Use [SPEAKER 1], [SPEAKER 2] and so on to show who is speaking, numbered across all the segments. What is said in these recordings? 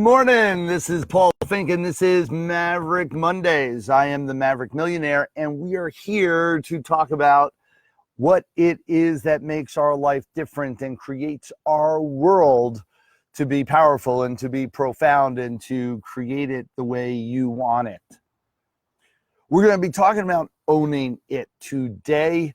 [SPEAKER 1] morning. This is Paul Finck, and this is Maverick Mondays. I am the Maverick Millionaire, and we are here to talk about what it is that makes our life different and creates our world to be powerful and to be profound and to create it the way you want it. We're going to be talking about owning it today.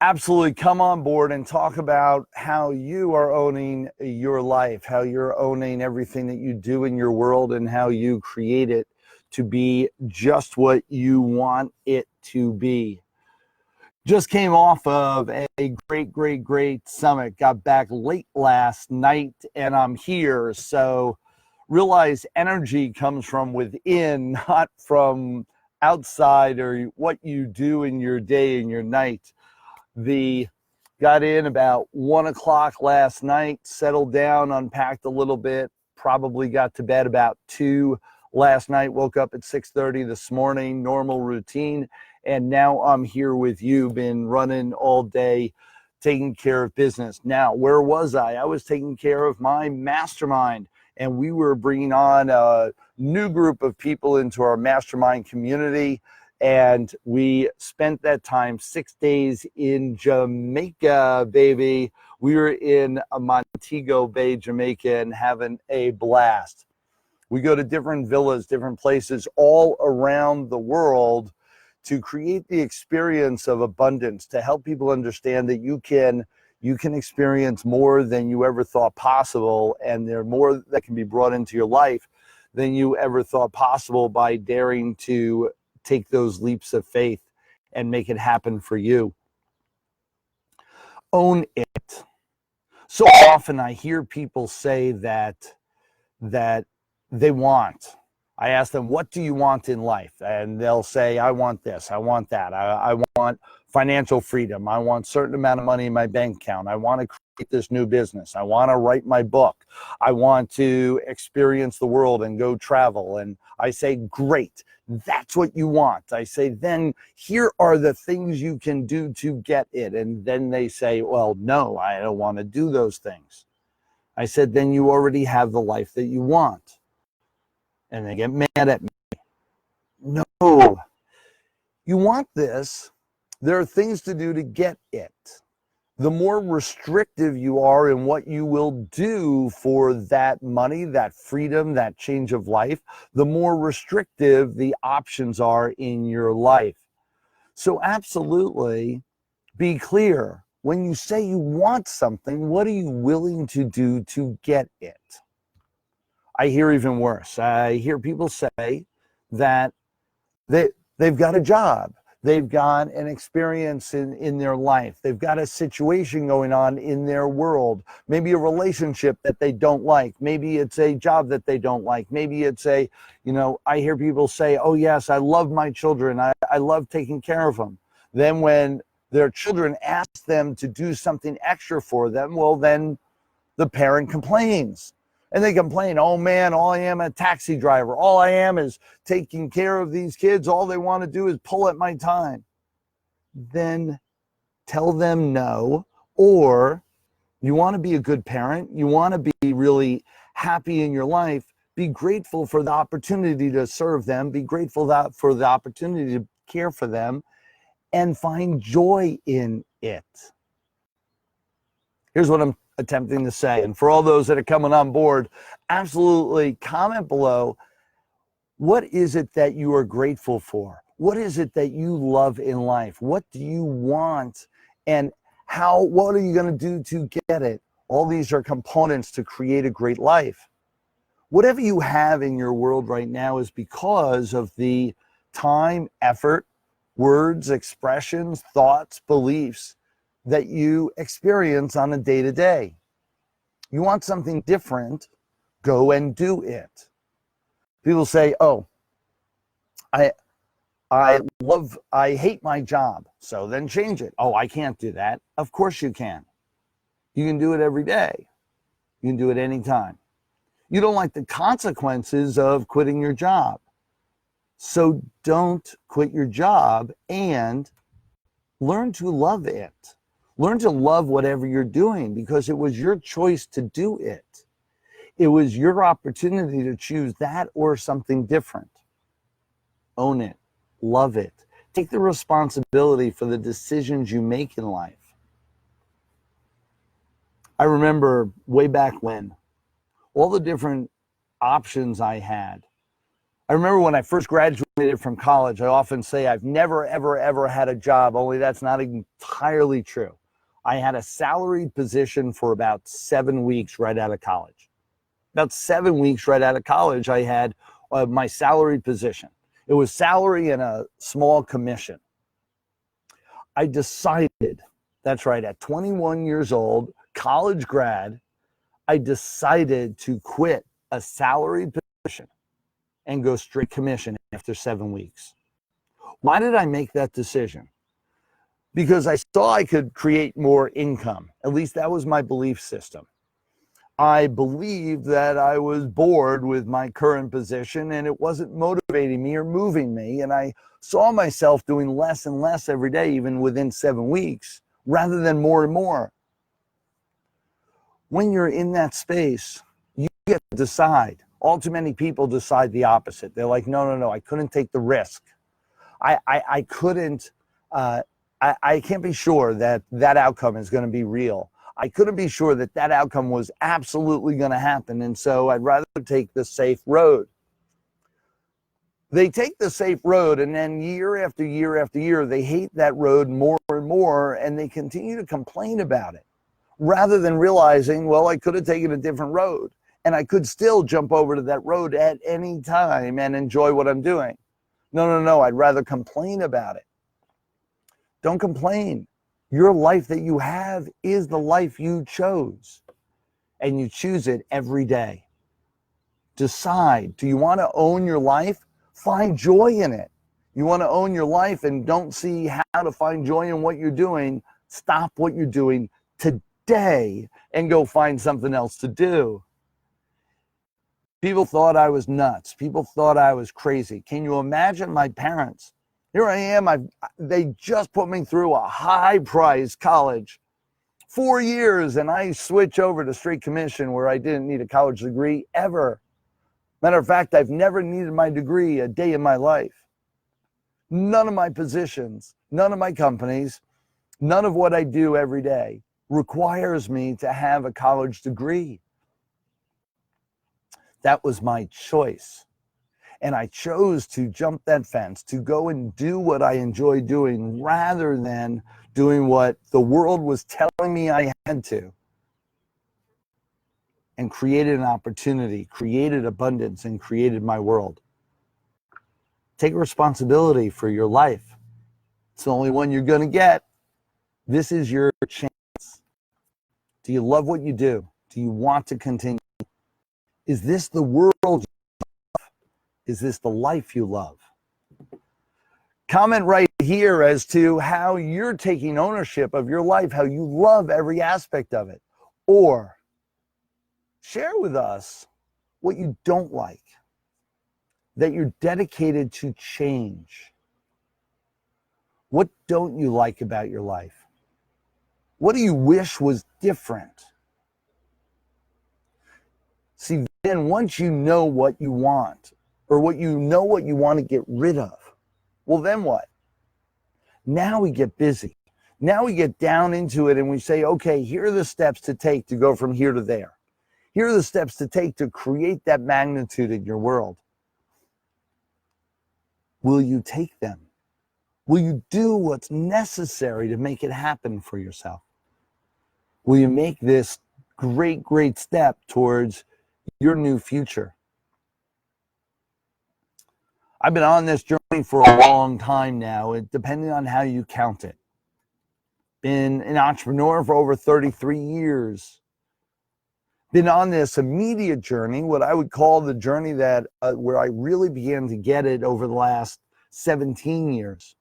[SPEAKER 1] Absolutely come on board and talk about how you are owning your life, how you're owning everything that you do in your world, and how you create it to be just what you want it to be. Just came off of a great summit. Got back late last night and I'm here. So realize energy comes from within, not from outside or what you do in your day and your night. Got in about 1 o'clock last night, settled down, unpacked a little bit, probably got to bed about 2 last night, woke up at 6:30 this morning, normal routine, and now I'm here with you, been running all day, taking care of business. Now, where was I? I was taking care of my mastermind, and we were bringing on a new group of people into our mastermind community. And we spent that time 6 days in Jamaica, baby. We were in Montego Bay, Jamaica, and having a blast. We go to different villas, different places all around the world to create the experience of abundance, to help people understand that you can experience more than you ever thought possible, and there are more that can be brought into your life than you ever thought possible by daring to take those leaps of faith and make it happen for you. Own it. So often I hear people say that they want. I ask them, what do you want in life? And they'll say, I want this, I want that. I want financial freedom. I want a certain amount of money in my bank account. I want to create this new business. I want to write my book. I want to experience the world and go travel. And I say, great. That's what you want. I say, then here are the things you can do to get it. And then they say, well, no, I don't want to do those things. I said, then you already have the life that you want. And they get mad at me. No, you want this. There are things to do to get it. The more restrictive you are in what you will do for that money, that freedom, that change of life, the more restrictive the options are in your life. So absolutely be clear. When you say you want something, what are you willing to do to get it? I hear even worse. I hear people say that they've got a job. They've got an experience in their life. They've got a situation going on in their world. Maybe a relationship that they don't like. Maybe it's a job that they don't like. Maybe it's I hear people say, oh yes, I love my children. I love taking care of them. Then when their children ask them to do something extra for them, well, then the parent complains. And they complain, oh man, all I am a taxi driver. All I am is taking care of these kids. All they want to do is pull at my time. Then tell them no. Or you want to be a good parent. You want to be really happy in your life. Be grateful for the opportunity to serve them. Be grateful for the opportunity to care for them and find joy in it. Here's what I'm attempting to say. And for all those that are coming on board, absolutely comment below. What is it that you are grateful for? What is it that you love in life? What do you want? And what are you going to do to get it? All these are components to create a great life. Whatever you have in your world right now is because of the time, effort, words, expressions, thoughts, beliefs that you experience on a day-to-day. You want something different, go and do it. People say, oh, I hate my job, so then change it. Oh, I can't do that. Of course you can. You can do it every day. You can do it anytime. You don't like the consequences of quitting your job. So don't quit your job and learn to love it. Learn to love whatever you're doing because it was your choice to do it. It was your opportunity to choose that or something different. Own it. Love it. Take the responsibility for the decisions you make in life. I remember way back when, all the different options I had. I remember when I first graduated from college, I often say I've never, ever, ever had a job, only that's not entirely true. I had a salaried position for about 7 weeks right out of college. About 7 weeks right out of college, I had my salaried position. It was salary and a small commission. I decided, that's right, at 21 years old, college grad, I decided to quit a salaried position and go straight commission after 7 weeks. Why did I make that decision? Because I saw I could create more income. At least that was my belief system. I believed that I was bored with my current position and it wasn't motivating me or moving me. And I saw myself doing less and less every day, even within 7 weeks, rather than more and more. When you're in that space, you get to decide. All too many people decide the opposite. They're like, no, I couldn't take the risk. I couldn't, I can't be sure that that outcome is going to be real. I couldn't be sure that that outcome was absolutely going to happen. And so I'd rather take the safe road. They take the safe road, and then year after year after year, they hate that road more and more, and they continue to complain about it, rather than realizing, well, I could have taken a different road, and I could still jump over to that road at any time and enjoy what I'm doing. No, I'd rather complain about it. Don't complain. Your life that you have is the life you chose, and you choose it every day. Decide, do you want to own your life? Find joy in it. You want to own your life and don't see how to find joy in what you're doing? Stop what you're doing today and go find something else to do. People thought I was nuts. People thought I was crazy. Can you imagine my parents? Here I am. They just put me through a high-priced college, 4 years, and I switch over to straight commission where I didn't need a college degree ever. Matter of fact, I've never needed my degree a day in my life. None of my positions, none of my companies, none of what I do every day requires me to have a college degree. That was my choice. And I chose to jump that fence, to go and do what I enjoy doing rather than doing what the world was telling me I had to. And created an opportunity, created abundance, and created my world. Take responsibility for your life. It's the only one you're going to get. This is your chance. Do you love what you do? Do you want to continue? Is this the world you love? Is this the life you love? Comment right here as to how you're taking ownership of your life, how you love every aspect of it. Or share with us what you don't like, that you're dedicated to change. What don't you like about your life? What do you wish was different? See, then once you know what you want, or what you want to get rid of, well, then what? Now we get busy. Now we get down into it and we say, okay, here are the steps to take to go from here to there. Here are the steps to take to create that magnitude in your world. Will you take them? Will you do what's necessary to make it happen for yourself? Will you make this great, great step towards your new future? I've been on this journey for a long time now, depending on how you count it. Been an entrepreneur for over 33 years. Been on this immediate journey, what I would call the journey that where I really began to get it over the last 17 years.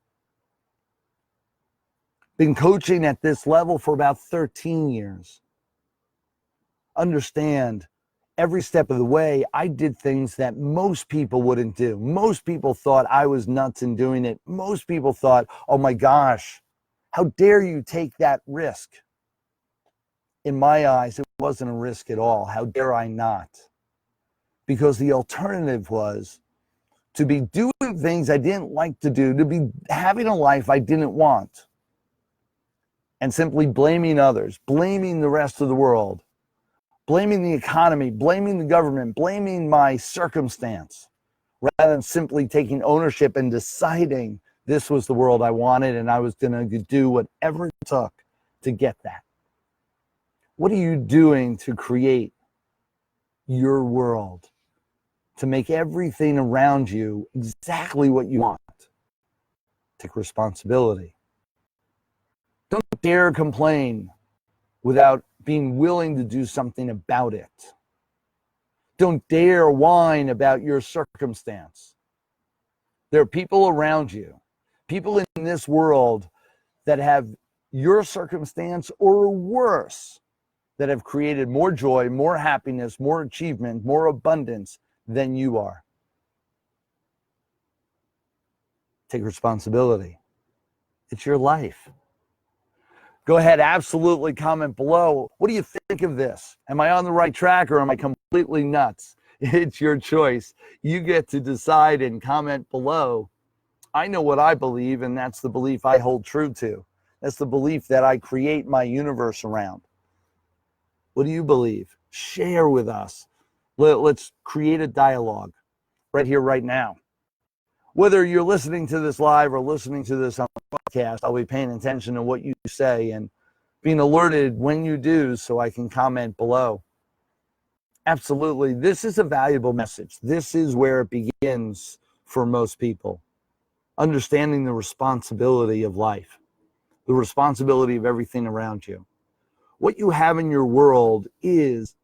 [SPEAKER 1] Been coaching at this level for about 13 years. Understand, every step of the way, I did things that most people wouldn't do. Most people thought I was nuts in doing it. Most people thought, oh my gosh, how dare you take that risk? In my eyes, it wasn't a risk at all. How dare I not? because the alternative was to be doing things I didn't like to do, to be having a life I didn't want, and simply blaming others, blaming the rest of the world, blaming the economy, blaming the government, blaming my circumstance, rather than simply taking ownership and deciding this was the world I wanted and I was going to do whatever it took to get that. What are you doing to create your world, to make everything around you exactly what you want? Take responsibility. Don't dare complain without being willing to do something about it. Don't dare whine about your circumstance. There are people around you, people in this world that have your circumstance or worse, that have created more joy, more happiness, more achievement, more abundance than you are. Take responsibility. It's your life. Go ahead, absolutely comment below. What do you think of this? Am I on the right track or am I completely nuts? It's your choice. You get to decide and comment below. I know what I believe, and that's the belief I hold true to. That's the belief that I create my universe around. What do you believe? Share with us. Let's create a dialogue right here, right now. Whether you're listening to this live or listening to this on the podcast, I'll be paying attention to what you say and being alerted when you do so I can comment below. Absolutely. This is a valuable message. This is where it begins for most people. Understanding the responsibility of life, the responsibility of everything around you. What you have in your world is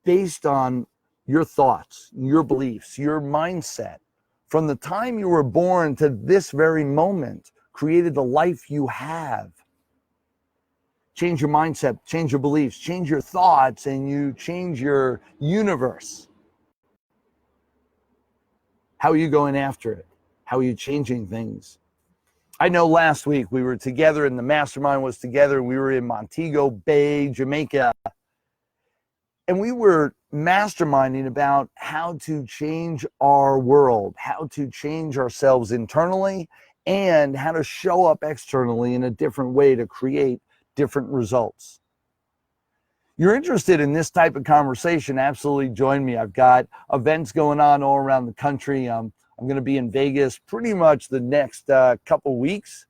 [SPEAKER 1] based on your thoughts, your beliefs, your mindset. From the time you were born to this very moment, created the life you have. Change your mindset, change your beliefs, change your thoughts, and you change your universe. How are you going after it? How are you changing things? I know last week we were together and the mastermind was together. We were in Montego Bay, Jamaica. And we were masterminding about how to change our world, how to change ourselves internally, and how to show up externally in a different way to create different results. You're interested in this type of conversation, absolutely join me. I've got events going on all around the country. I'm going to be in Vegas pretty much the next couple weeks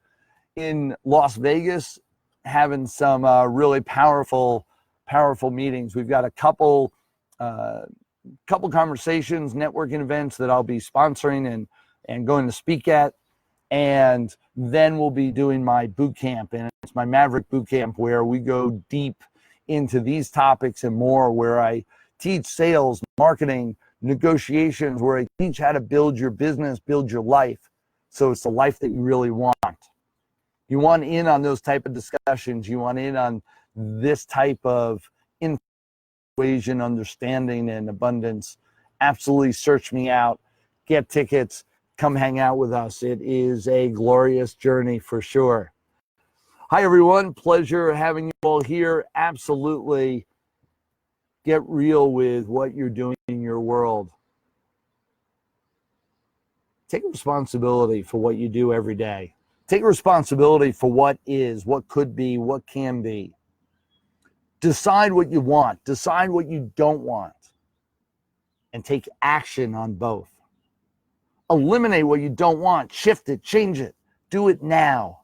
[SPEAKER 1] in Las Vegas, having some really powerful meetings. We've got a couple conversations, networking events that I'll be sponsoring and going to speak at. And then we'll be doing my boot camp, and it's my Maverick boot camp where we go deep into these topics and more, where I teach sales, marketing, negotiations, where I teach how to build your business, build your life. So it's the life that you really want. You want in on those type of discussions. You want in on this type of equation, understanding, and abundance. Absolutely search me out. Get tickets. Come hang out with us. It is a glorious journey for sure. Hi, everyone. Pleasure having you all here. Absolutely get real with what you're doing in your world. Take responsibility for what you do every day. Take responsibility for what is, what could be, what can be. Decide what you want. Decide what you don't want. And take action on both. Eliminate what you don't want. Shift it. Change it. Do it now.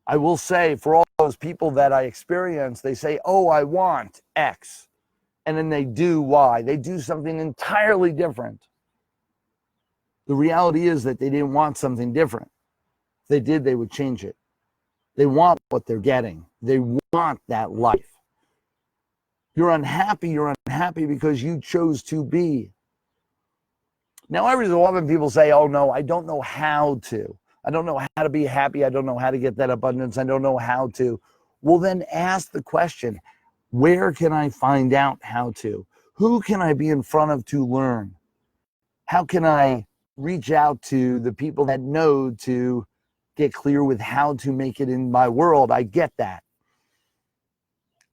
[SPEAKER 1] I will say, for all those people that I experience, they say, oh, I want X. And then they do Y. They do something entirely different. The reality is that they didn't want something different. If they did, they would change it. They want what they're getting. They want that life. You're unhappy because you chose to be. Now, every so often people say, oh, no, I don't know how to. I don't know how to be happy. I don't know how to get that abundance. I don't know how to. Well, then ask the question, where can I find out how to? Who can I be in front of to learn? How can I reach out to the people that know to get clear with how to make it in my world? I get that.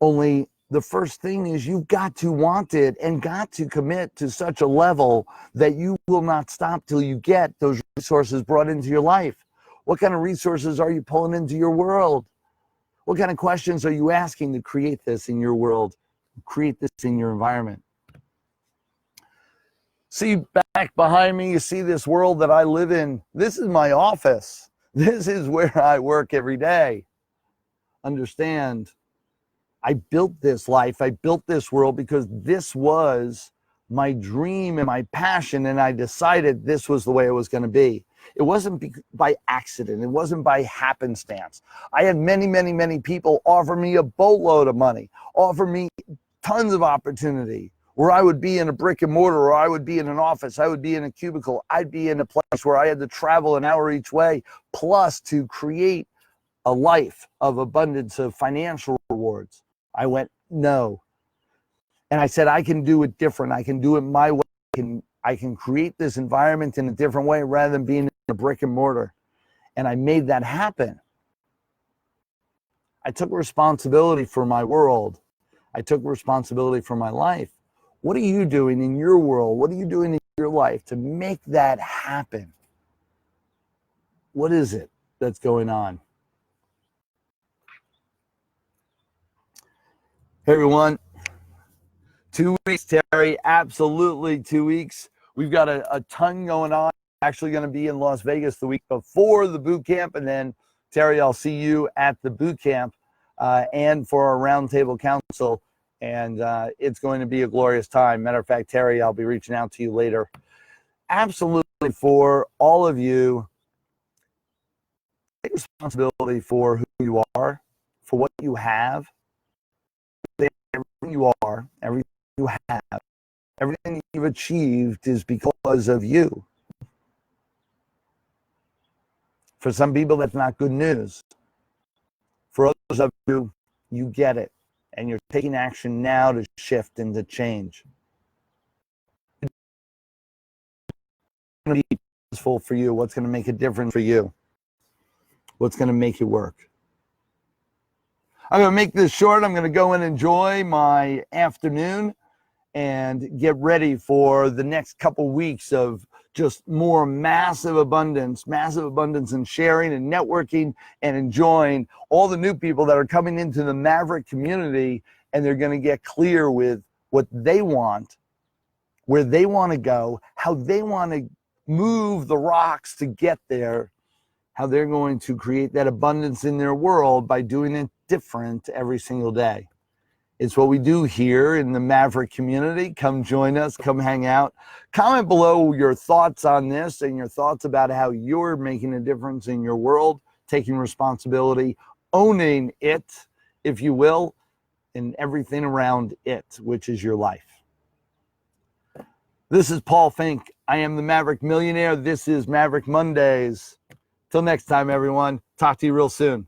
[SPEAKER 1] Only the first thing is you've got to want it and got to commit to such a level that you will not stop till you get those resources brought into your life. What kind of resources are you pulling into your world? What kind of questions are you asking to create this in your world, create this in your environment? See back behind me, you see this world that I live in. This is my office. This is where I work every day. Understand, I built this life, I built this world because this was my dream and my passion, and I decided this was the way it was going to be. It wasn't by accident. It wasn't by happenstance. I had many people offer me a boatload of money, offer me tons of opportunity where I would be in a brick and mortar, or I would be in an office, I would be in a cubicle, I'd be in a place where I had to travel an hour each way, plus to create a life of abundance of financial rewards. I went, no. And I said, I can do it different. I can do it my way. I can create this environment in a different way rather than being in a brick and mortar. And I made that happen. I took responsibility for my world. I took responsibility for my life. What are you doing in your world? What are you doing in your life to make that happen? What is it that's going on? Hey, everyone. 2 weeks, Terry. Absolutely 2 weeks. We've got a ton going on. Actually going to be in Las Vegas the week before the boot camp. And then, Terry, I'll see you at the boot camp and for our roundtable council. And it's going to be a glorious time. Matter of fact, Terry, I'll be reaching out to you later. Absolutely, for all of you, take responsibility for who you are, for what you have. Everything you are, everything you have, everything you've achieved is because of you. For some people, that's not good news. For others of you, you get it, and you're taking action now to shift and to change. It's going to be useful for you. What's going to make a difference for you? What's going to make it work? I'm going to make this short. I'm going to go and enjoy my afternoon and get ready for the next couple weeks of just more massive abundance in sharing and networking and enjoying all the new people that are coming into the Maverick community, and they're going to get clear with what they want, where they want to go, how they want to move the rocks to get there, how they're going to create that abundance in their world by doing it different every single day. It's what we do here in the Maverick community. Come join us, come hang out. Comment below your thoughts on this and your thoughts about how you're making a difference in your world, taking responsibility, owning it, if you will, and everything around it, which is your life. This is Paul Finck. I am the Maverick Millionaire. This is Maverick Mondays. Till next time, everyone. Talk to you real soon.